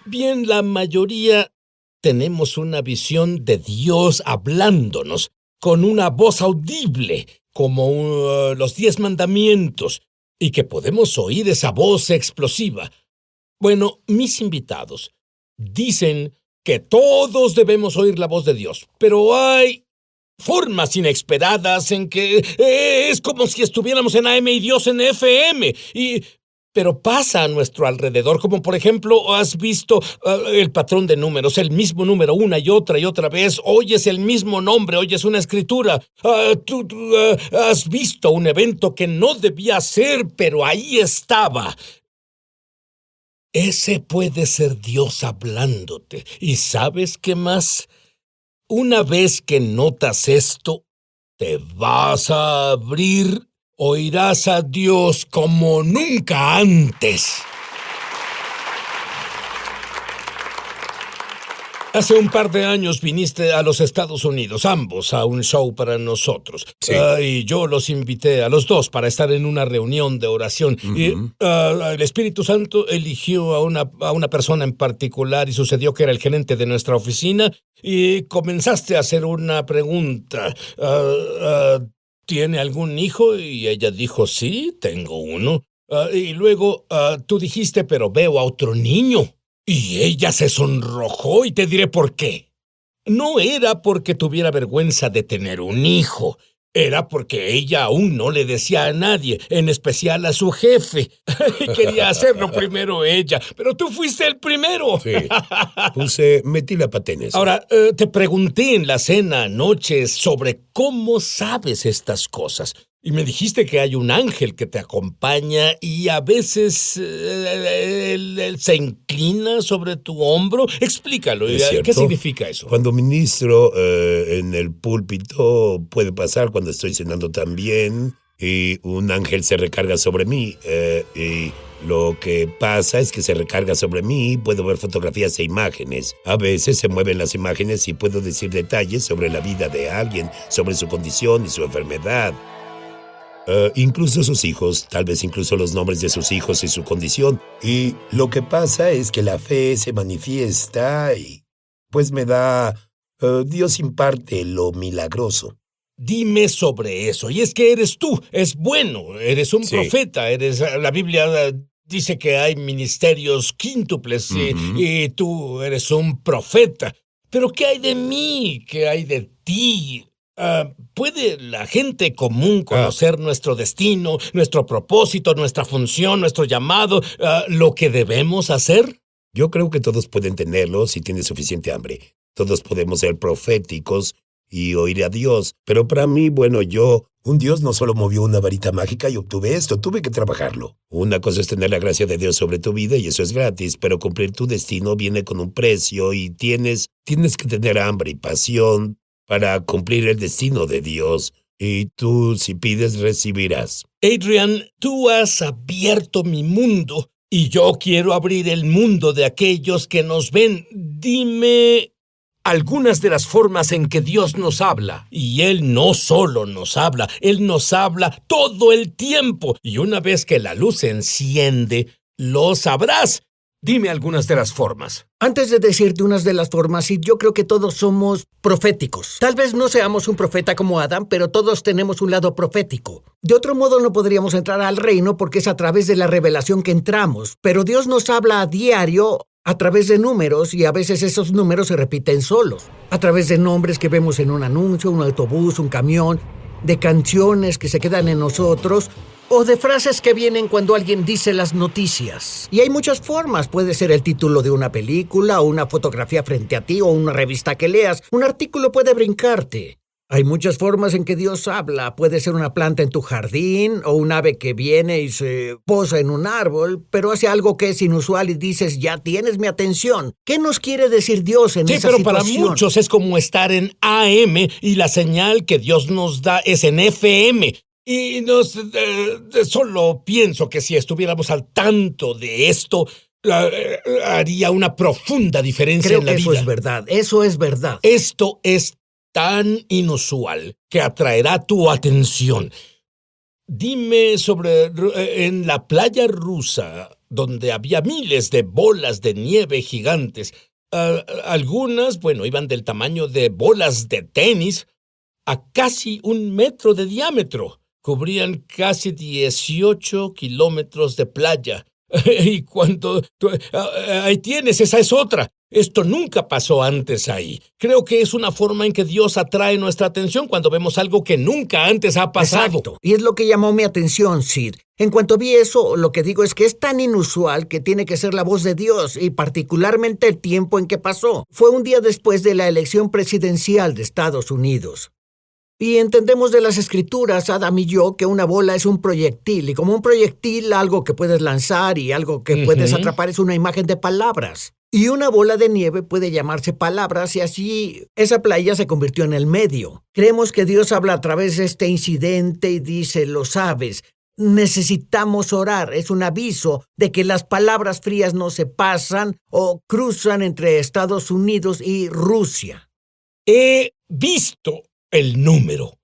Bien, la mayoría tenemos una visión de Dios hablándonos con una voz audible, como los 10 mandamientos, y que podemos oír esa voz explosiva. Bueno, mis invitados dicen que todos debemos oír la voz de Dios, pero hay formas inesperadas en que es como si estuviéramos en AM y Dios en FM, pero pasa a nuestro alrededor, como por ejemplo, has visto el patrón de números, el mismo número una y otra vez, oyes el mismo nombre, oyes una escritura, tú has visto un evento que no debía ser, pero ahí estaba. Ese puede ser Dios hablándote. ¿Y sabes qué más? Una vez que notas esto, te vas a abrir, oirás a Dios como nunca antes. Hace un par de años viniste a los Estados Unidos, ambos, a un show para nosotros. Sí. Y yo los invité a los dos para estar en una reunión de oración. Y el Espíritu Santo eligió a una persona en particular y sucedió que era el gerente de nuestra oficina y comenzaste a hacer una pregunta. ¿Tiene algún hijo? Y ella dijo, sí, tengo uno. Y luego tú dijiste, pero veo a otro niño. Y ella se sonrojó y te diré por qué. No era porque tuviera vergüenza de tener un hijo. Era porque ella aún no le decía a nadie, en especial a su jefe. Y quería hacerlo primero ella, pero tú fuiste el primero. Sí, metí la pata en eso. Ahora, te pregunté en la cena anoche sobre cómo sabes estas cosas. Y me dijiste que hay un ángel que te acompaña y a veces él se inclina sobre tu hombro. Explícalo. ¿Es cierto? ¿Qué significa eso? Cuando ministro en el púlpito, puede pasar cuando estoy cenando también, y un ángel se recarga sobre mí. Y lo que pasa es que se recarga sobre mí y puedo ver fotografías e imágenes. A veces se mueven las imágenes y puedo decir detalles sobre la vida de alguien, sobre su condición y su enfermedad. Incluso sus hijos, tal vez incluso los nombres de sus hijos y su condición. Y lo que pasa es que la fe se manifiesta y pues me da... Dios imparte lo milagroso. Dime sobre eso. Y es que eres tú, es bueno, eres un profeta, la Biblia dice que hay ministerios quíntuples y tú eres un profeta. Pero ¿qué hay de mí? ¿Qué hay de ti? ¿Puede la gente común conocer nuestro destino, nuestro propósito, nuestra función, nuestro llamado, lo que debemos hacer? Yo creo que todos pueden tenerlo si tienen suficiente hambre. Todos podemos ser proféticos y oír a Dios. Pero para mí, un Dios no solo movió una varita mágica y obtuve esto, tuve que trabajarlo. Una cosa es tener la gracia de Dios sobre tu vida y eso es gratis, pero cumplir tu destino viene con un precio y tienes que tener hambre y pasión para cumplir el destino de Dios. Y tú, si pides, recibirás. Adrian, tú has abierto mi mundo y yo quiero abrir el mundo de aquellos que nos ven. Dime algunas de las formas en que Dios nos habla. Y Él no solo nos habla, Él nos habla todo el tiempo. Y una vez que la luz se enciende, lo sabrás. Dime algunas de las formas. Antes de decirte unas de las formas, sí, yo creo que todos somos proféticos. Tal vez no seamos un profeta como Adán, pero todos tenemos un lado profético. De otro modo no podríamos entrar al reino porque es a través de la revelación que entramos. Pero Dios nos habla a diario a través de números y a veces esos números se repiten solos. A través de nombres que vemos en un anuncio, un autobús, un camión, de canciones que se quedan en nosotros o de frases que vienen cuando alguien dice las noticias. Y hay muchas formas. Puede ser el título de una película o una fotografía frente a ti o una revista que leas. Un artículo puede brincarte. Hay muchas formas en que Dios habla. Puede ser una planta en tu jardín o un ave que viene y se posa en un árbol, pero hace algo que es inusual y dices, ya tienes mi atención. ¿Qué nos quiere decir Dios en esa situación? Sí, pero para muchos es como estar en AM y la señal que Dios nos da es en FM. Y solo pienso que si estuviéramos al tanto de esto, haría una profunda diferencia en la vida. Creo que eso es verdad. Esto es tan inusual que atraerá tu atención. Dime sobre en la playa rusa, donde había miles de bolas de nieve gigantes. Algunas, iban del tamaño de bolas de tenis a casi 1 metro de diámetro. Cubrían casi 18 kilómetros de playa. Y ahí tienes, esa es otra. Esto nunca pasó antes ahí. Creo que es una forma en que Dios atrae nuestra atención cuando vemos algo que nunca antes ha pasado. Exacto. Y es lo que llamó mi atención, Sid. En cuanto vi eso, lo que digo es que es tan inusual que tiene que ser la voz de Dios, y particularmente el tiempo en que pasó. Fue un día después de la elección presidencial de Estados Unidos. Y entendemos de las escrituras, Adam y yo, que una bola es un proyectil, y como un proyectil, algo que puedes lanzar y algo que puedes atrapar es una imagen de palabras. Y una bola de nieve puede llamarse palabras, y así esa playa se convirtió en el medio. Creemos que Dios habla a través de este incidente y dice, lo sabes, necesitamos orar. Es un aviso de que las palabras frías no se pasan o cruzan entre Estados Unidos y Rusia. He visto el número.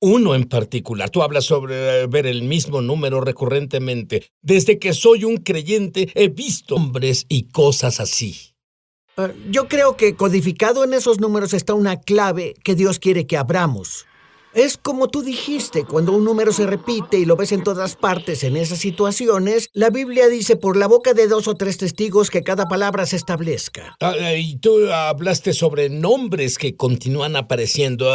Uno en particular. Tú hablas sobre ver el mismo número recurrentemente. Desde que soy un creyente he visto hombres y cosas así. Yo creo que codificado en esos números está una clave que Dios quiere que abramos. Es como tú dijiste, cuando un número se repite y lo ves en todas partes en esas situaciones, la Biblia dice por la boca de 2 o 3 testigos que cada palabra se establezca. Y tú hablaste sobre nombres que continúan apareciendo.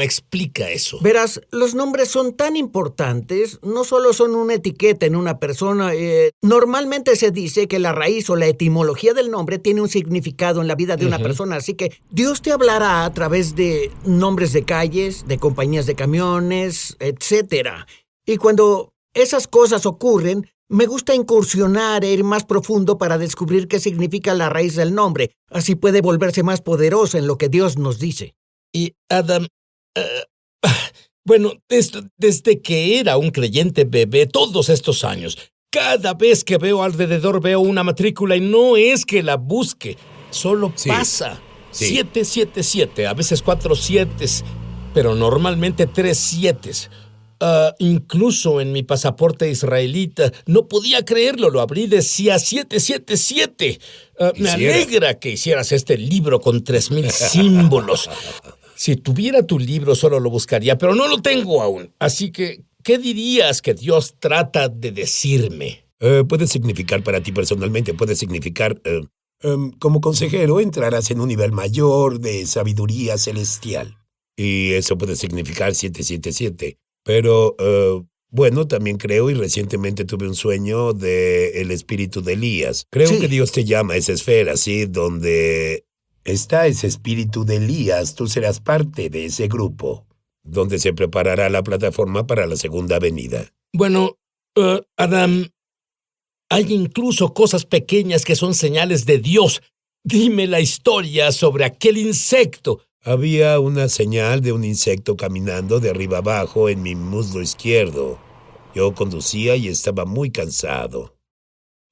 Explica eso. Verás, los nombres son tan importantes, no solo son una etiqueta en una persona. Normalmente se dice que la raíz o la etimología del nombre tiene un significado en la vida de una persona, así que Dios te hablará a través de nombres de calles, de compañías de camiones, etcétera. Y cuando esas cosas ocurren, me gusta incursionar e ir más profundo para descubrir qué significa la raíz del nombre. Así puede volverse más poderosa en lo que Dios nos dice. Y Adam, desde que era un creyente bebé, todos estos años, cada vez que veo alrededor veo una matrícula y no es que la busque, solo pasa. Sí. 777, a veces 4 7s, pero normalmente 3 7s. Incluso en mi pasaporte israelita, no podía creerlo, lo abrí, decía 777. Me alegra que hicieras este libro con 3,000 símbolos. Si tuviera tu libro solo lo buscaría, pero no lo tengo aún. Así que, ¿qué dirías que Dios trata de decirme? Puede significar para ti personalmente, puede significar, como consejero, entrarás en un nivel mayor de sabiduría celestial. Y eso puede significar 777. Pero, también creo, y recientemente tuve un sueño del espíritu de Elías. Creo que Dios te llama a esa esfera, ¿sí? Donde está ese espíritu de Elías, tú serás parte de ese grupo, donde se preparará la plataforma para la segunda venida. Adam, hay incluso cosas pequeñas que son señales de Dios. Dime la historia sobre aquel insecto. Había una señal de un insecto caminando de arriba abajo en mi muslo izquierdo. Yo conducía y estaba muy cansado.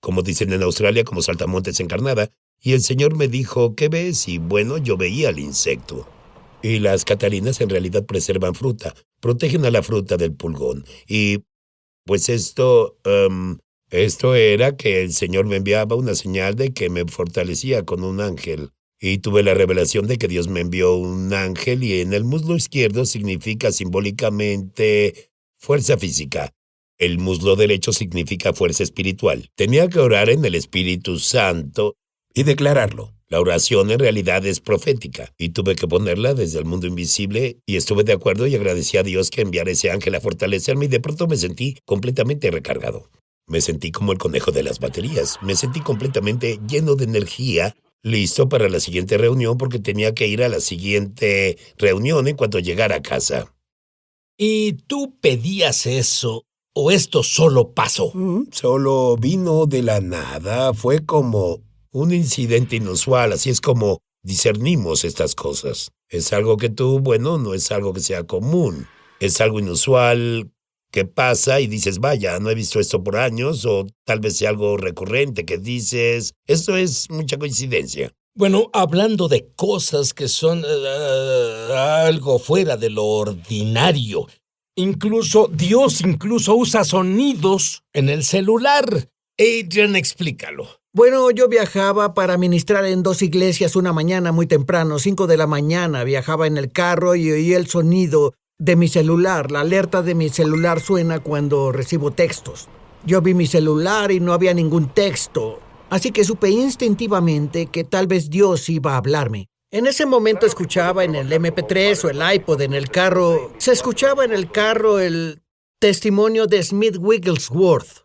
Como dicen en Australia, como saltamontes encarnada, y el Señor me dijo, ¿qué ves? Y yo veía el insecto. Y las catalinas en realidad preservan fruta, protegen a la fruta del pulgón. Y pues esto era que el Señor me enviaba una señal de que me fortalecía con un ángel. Y tuve la revelación de que Dios me envió un ángel y en el muslo izquierdo significa simbólicamente fuerza física. El muslo derecho significa fuerza espiritual. Tenía que orar en el Espíritu Santo y declararlo. La oración en realidad es profética y tuve que ponerla desde el mundo invisible y estuve de acuerdo y agradecí a Dios que enviara ese ángel a fortalecerme y de pronto me sentí completamente recargado. Me sentí como el conejo de las baterías. Me sentí completamente lleno de energía, listo para la siguiente reunión porque tenía que ir a la siguiente reunión en cuanto llegara a casa. ¿Y tú pedías eso o esto solo pasó? Solo vino de la nada. Fue como un incidente inusual. Así es como discernimos estas cosas. Es algo que no es algo que sea común. Es algo inusual que pasa y dices, vaya, no he visto esto por años, o tal vez sea algo recurrente que dices, esto es mucha coincidencia. Hablando de cosas que son algo fuera de lo ordinario, Dios incluso usa sonidos en el celular. Adrian, explícalo. Bueno, yo viajaba para ministrar en 2 iglesias una mañana muy temprano, 5 de la mañana. Viajaba en el carro y oí el sonido de mi celular. La alerta de mi celular suena cuando recibo textos. Yo vi mi celular y no había ningún texto, así que supe instintivamente que tal vez Dios iba a hablarme. En ese momento escuchaba en el MP3 o el iPod en el carro, se escuchaba en el carro el testimonio de Smith Wigglesworth.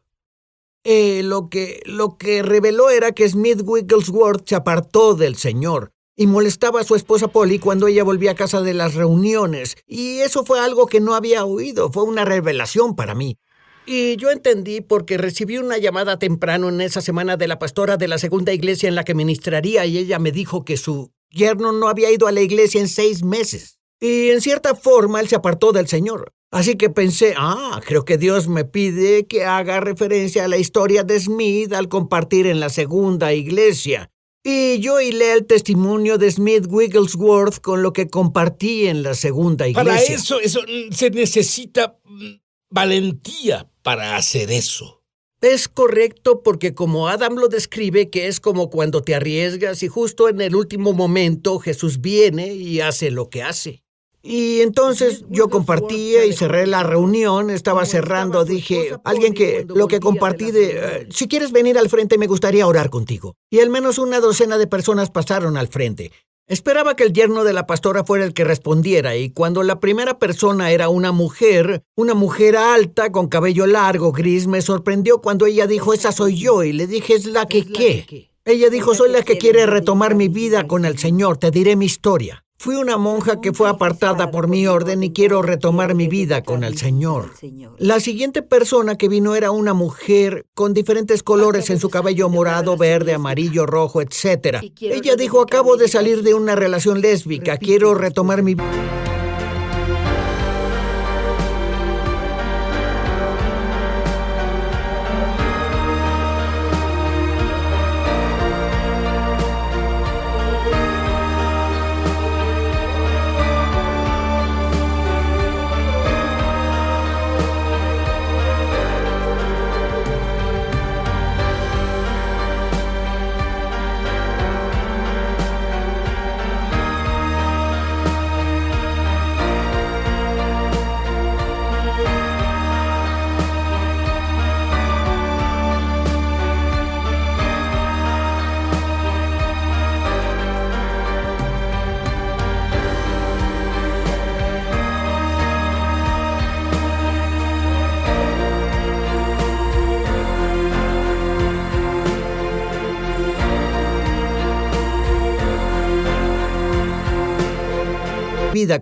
Lo que reveló era que Smith Wigglesworth se apartó del Señor y molestaba a su esposa Polly cuando ella volvía a casa de las reuniones. Y eso fue algo que no había oído, fue una revelación para mí. Y yo entendí porque recibí una llamada temprano en esa semana de la pastora de la segunda iglesia en la que ministraría y ella me dijo que su yerno no había ido a la iglesia en 6 meses. Y en cierta forma él se apartó del Señor. Así que pensé, creo que Dios me pide que haga referencia a la historia de Smith al compartir en la segunda iglesia. Y yo hilé el testimonio de Smith Wigglesworth con lo que compartí en la segunda iglesia. Para eso se necesita valentía para hacer eso. Es correcto porque como Adam lo describe, que es como cuando te arriesgas y justo en el último momento Jesús viene y hace lo que hace. Y entonces yo compartía y cerré la reunión, estaba cerrando, dije, alguien que lo que compartí si quieres venir al frente me gustaría orar contigo. Y al menos una docena de personas pasaron al frente. Esperaba que el yerno de la pastora fuera el que respondiera, y cuando la primera persona era una mujer alta con cabello largo, gris, me sorprendió cuando ella dijo, esa soy yo, y le dije, ¿es la que qué? Ella dijo, soy la que quiere retomar mi vida con el Señor, te diré mi historia. Fui una monja que fue apartada por mi orden y quiero retomar mi vida con el Señor. La siguiente persona que vino era una mujer con diferentes colores en su cabello morado, verde, amarillo, rojo, etc. Ella dijo, acabo de salir de una relación lésbica, quiero retomar mi vida.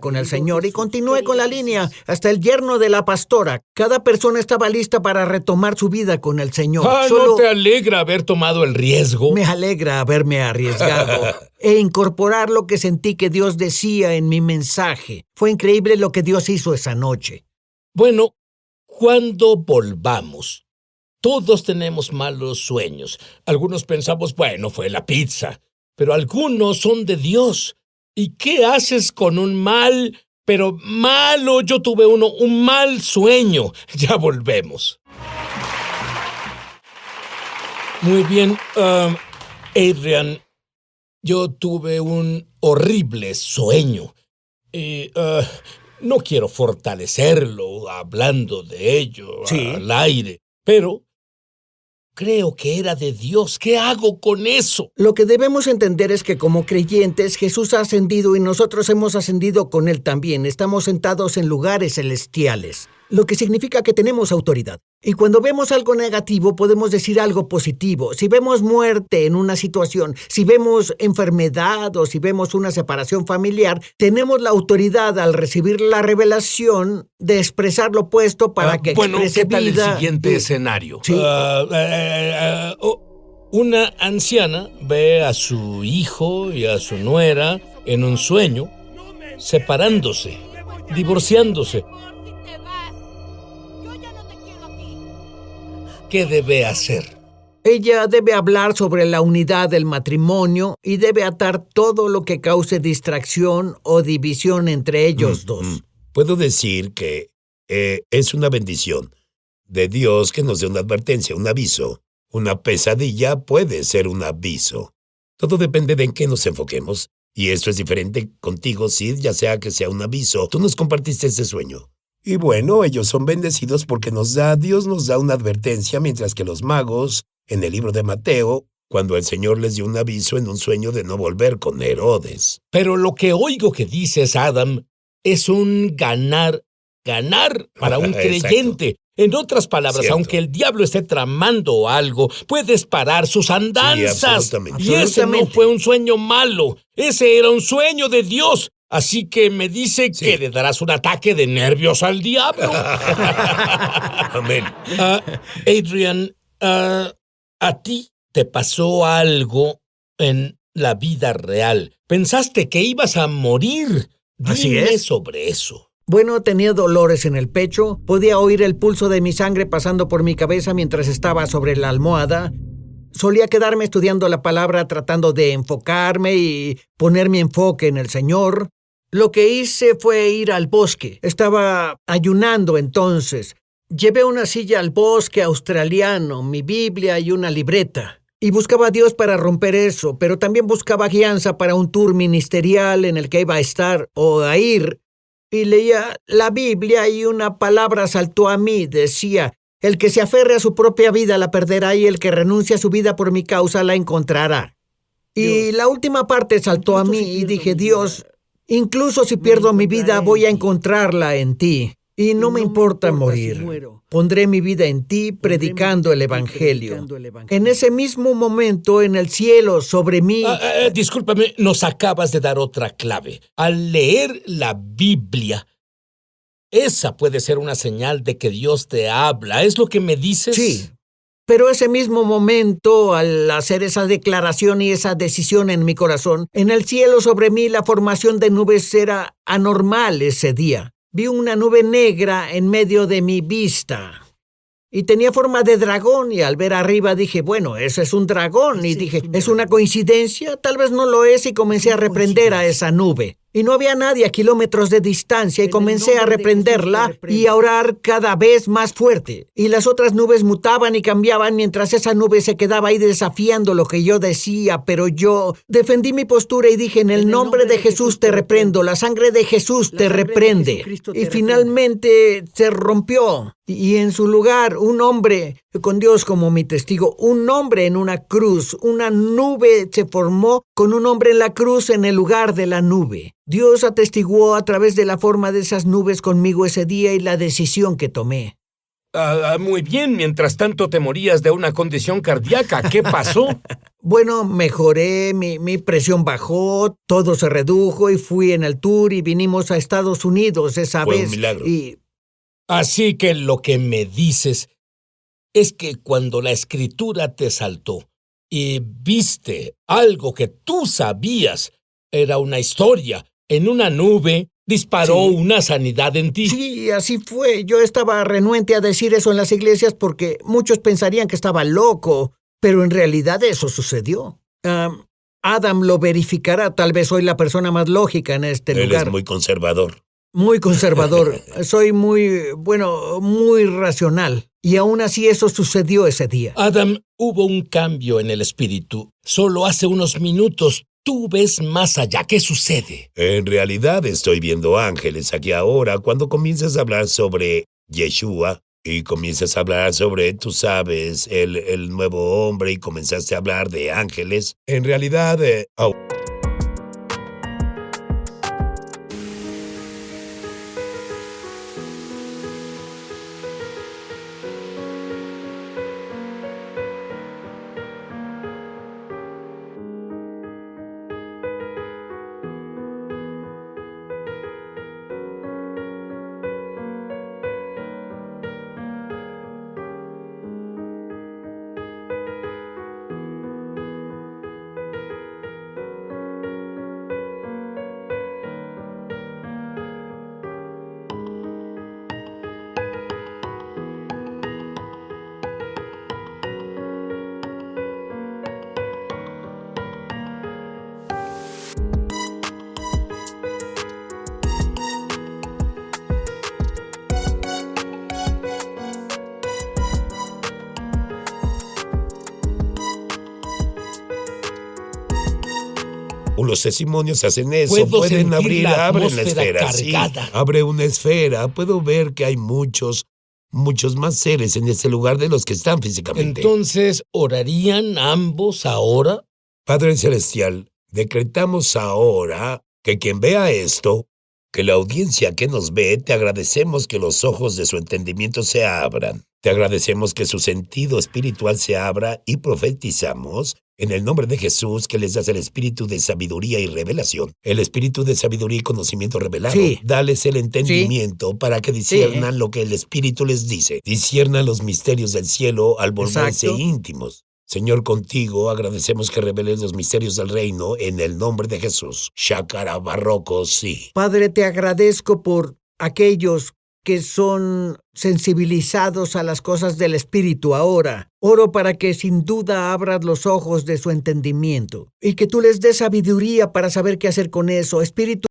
Con el Señor y continué con la línea hasta el yerno de la pastora. Cada persona estaba lista para retomar su vida con el Señor. ¿No te alegra haber tomado el riesgo? Me alegra haberme arriesgado e incorporar lo que sentí que Dios decía en mi mensaje. Fue increíble lo que Dios hizo esa noche. Bueno, cuando volvamos, todos tenemos malos sueños. Algunos pensamos, bueno, fue la pizza, pero algunos son de Dios. ¿Y qué haces con un mal, pero malo? Yo tuve un mal sueño. Ya volvemos. Muy bien, Adrian, yo tuve un horrible sueño. Y no quiero fortalecerlo hablando de ello al aire, pero creo que era de Dios. ¿Qué hago con eso? Lo que debemos entender es que como creyentes, Jesús ha ascendido y nosotros hemos ascendido con Él también. Estamos sentados en lugares celestiales, lo que significa que tenemos autoridad. Y cuando vemos algo negativo, podemos decir algo positivo. Si vemos muerte en una situación, si vemos enfermedad o si vemos una separación familiar, tenemos la autoridad al recibir la revelación de expresar lo opuesto para que exprese ¿qué tal vida? El siguiente escenario? Sí. Una anciana ve a su hijo y a su nuera en un sueño, separándose, divorciándose. ¿Qué debe hacer? Ella debe hablar sobre la unidad del matrimonio y debe atar todo lo que cause distracción o división entre ellos dos. Puedo decir que es una bendición de Dios que nos dé una advertencia, un aviso. Una pesadilla puede ser un aviso. Todo depende de en qué nos enfoquemos. Y esto es diferente contigo, Sid, ya sea que sea un aviso. Tú nos compartiste ese sueño. Y bueno, ellos son bendecidos porque Dios nos da una advertencia, mientras que los magos, en el libro de Mateo, cuando el Señor les dio un aviso en un sueño de no volver con Herodes. Pero lo que oigo que dices, Adam, es un ganar para un creyente. En otras palabras, Cierto. aunque el diablo esté tramando algo, puedes parar sus andanzas. absolutamente. Y ese no fue un sueño malo, ese era un sueño de Dios. Así que me dice que le darás un ataque de nervios al diablo. Amén. Adrian, a ti te pasó algo en la vida real. Pensaste que ibas a morir. Así Dime es. sobre eso. Bueno, tenía dolores en el pecho, podía oír el pulso de mi sangre pasando por mi cabeza mientras estaba sobre la almohada. Solía quedarme estudiando la palabra, tratando de enfocarme y poner mi enfoque en el Señor. Lo que hice fue ir al bosque. Estaba ayunando entonces. Llevé una silla al bosque australiano, mi Biblia y una libreta. Y buscaba a Dios para romper eso, pero también buscaba guianza para un tour ministerial en el que iba a estar o a ir. Y leía la Biblia y una palabra saltó a mí. Decía, el que se aferre a su propia vida la perderá y el que renuncie a su vida por mi causa la encontrará. Y la última parte saltó a mí y dije, Dios, incluso si pierdo mi vida voy a encontrarla en ti. Y no me importa morir. Pondré mi vida en ti predicando el Evangelio. En ese mismo momento, en el cielo, sobre mí... Discúlpame, nos acabas de dar otra clave. Al leer la Biblia, esa puede ser una señal de que Dios te habla. ¿Es lo que me dices? Sí. Pero ese mismo momento, al hacer esa declaración y esa decisión en mi corazón, en el cielo sobre mí la formación de nubes era anormal ese día. Vi una nube negra en medio de mi vista. Y tenía forma de dragón, y al ver arriba dije, bueno, ese es un dragón. Y dije, ¿es una coincidencia? Tal vez no lo es, y comencé a reprender a esa nube. Y no había nadie a kilómetros de distancia, y comencé a reprenderla y a orar cada vez más fuerte. Y las otras nubes mutaban y cambiaban mientras esa nube se quedaba ahí desafiando lo que yo decía, pero yo defendí mi postura y dije, en el nombre de Jesús te reprendo, la sangre de Jesús te reprende. Y finalmente se rompió. Y en su lugar, un hombre, con Dios como mi testigo, un hombre en una cruz, una nube se formó con un hombre en la cruz en el lugar de la nube. Dios atestiguó a través de la forma de esas nubes conmigo ese día y la decisión que tomé. Muy bien, mientras tanto te morías de una condición cardíaca. ¿Qué pasó? Bueno, mejoré, mi presión bajó, todo se redujo y fui en el tour y vinimos a Estados Unidos esa Fue vez. un milagro. Así que lo que me dices es que cuando la escritura te saltó y viste algo que tú sabías, era una historia, en una nube disparó una sanidad en ti. Sí, así fue. Yo estaba renuente a decir eso en las iglesias porque muchos pensarían que estaba loco, pero en realidad eso sucedió. Adam lo verificará. Tal vez soy la persona más lógica en este lugar. Él es muy conservador. Muy conservador. Soy muy racional. Y aún así eso sucedió ese día. Adam, hubo un cambio en el espíritu. Solo hace unos minutos tú ves más allá. ¿Qué sucede? En realidad estoy viendo ángeles aquí ahora. Cuando comienzas a hablar sobre Yeshua y comienzas a hablar sobre, tú sabes, el nuevo hombre y comenzaste a hablar de ángeles, en realidad... Los testimonios hacen eso. Puedo Pueden sentir abren la atmósfera esfera. cargada. Sí, abre una esfera. Puedo ver que hay muchos más seres en este lugar de los que están físicamente. Entonces, ¿orarían ambos ahora? Padre Celestial, decretamos ahora que quien vea esto, que la audiencia que nos ve, te agradecemos que los ojos de su entendimiento se abran. Te agradecemos que su sentido espiritual se abra y profetizamos en el nombre de Jesús que les das el espíritu de sabiduría y revelación. El espíritu de sabiduría y conocimiento revelado. Sí. Dales el entendimiento para que disciernan lo que el espíritu les dice. Disciernan los misterios del cielo al volverse Exacto. íntimos. Señor, contigo agradecemos que reveles los misterios del reino en el nombre de Jesús. Shakara Barroco, sí. Padre, te agradezco por aquellos que son sensibilizados a las cosas del Espíritu ahora. Oro para que sin duda abras los ojos de su entendimiento y que tú les des sabiduría para saber qué hacer con eso. Espíritu